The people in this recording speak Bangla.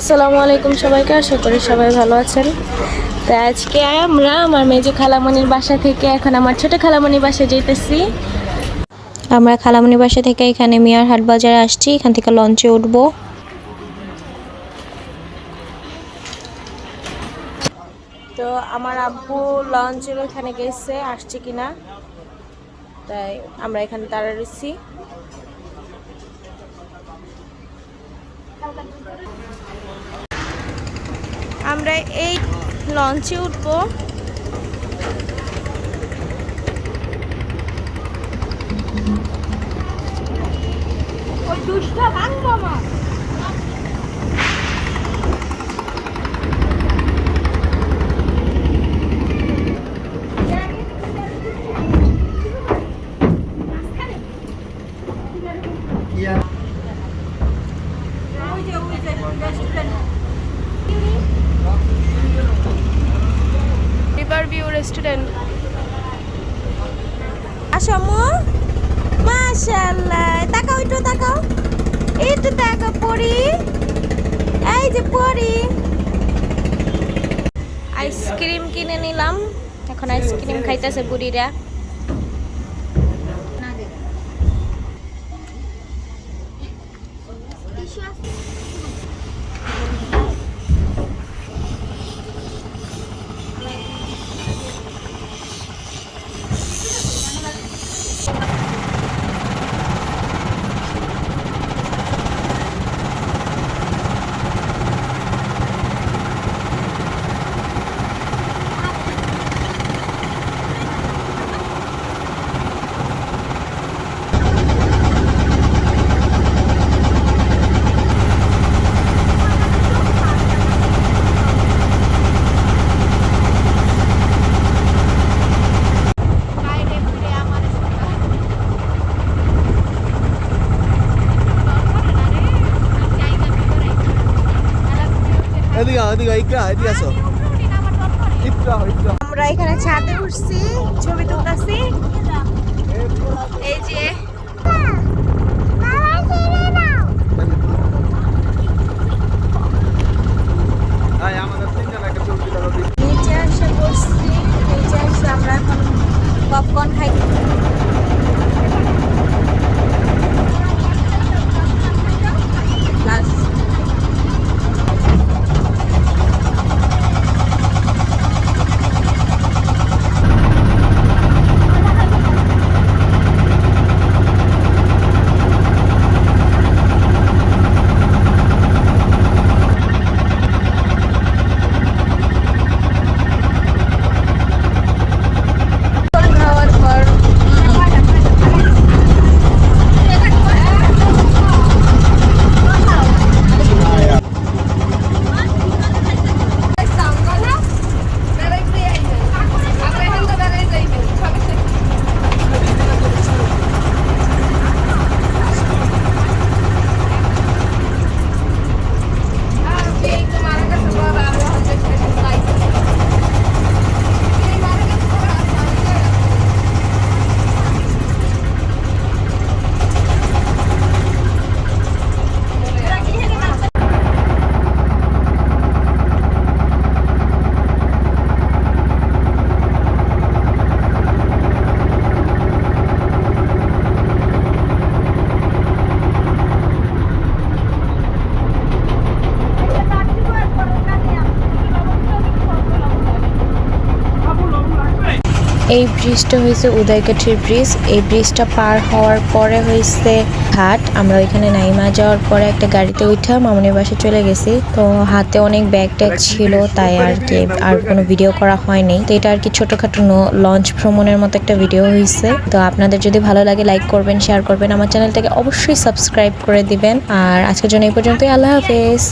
আসসালামু আলাইকুম সবাইকে, আশা করি সবাই ভালো আছেন। তো আজকে আমরা আমার মেজো খালামণির বাসা থেকে এখন আমার ছোট খালামণির বাসায় যেতেছি। আমরা খালামণির বাসা থেকে এখানে মিয়ার হাট বাজারে আসছি, এখান থেকে লঞ্চে উঠবো। তো আমার আব্বু লঞ্চের ওখানে গেছে, আসছে কিনা, তাই আমরা এখানে দাঁড়া রয়েছি। আমরা এই লঞ্চে উঠবো। Riverview restaurant. আসামু মাশাআল্লাহ, তাকাও একটু, তাকাও একটু, তাকাও পরি, এই যে পরি। আইসক্রিম কিনে নিলাম, এখন আইসক্রিম খাইতেছে বুড়িরা। আমরা এখানে ছাদে উঠছি, ছবি তুলতেছি। এই যে নিচে এসে বসছি, নিচে এসে আমরা এখন পপকর্ন খাই। এই ব্রিজটা হয়েছে উদয়কাঠির ব্রিজ। এই ব্রিজটা পার হওয়ার পরে হয়েছে ঘাট। আমরা ওইখানে নাইমা যাওয়ার পরে একটা গাড়িতে উঠে মামুনির বাসায় চলে গেছি। তো হাতে অনেক ব্যাগ ট্যাগ ছিল, তাই আর কি আর কোনো ভিডিও করা হয়নি। তো এটা আর কি ছোটখাটো লঞ্চ ভ্রমণের মতো একটা ভিডিও হয়েছে। তো আপনাদের যদি ভালো লাগে লাইক করবেন, শেয়ার করবেন, আমার চ্যানেলটাকে অবশ্যই সাবস্ক্রাইব করে দিবেন। আর আজকের জন্য এই পর্যন্তই। আল্লাহ হাফেজ।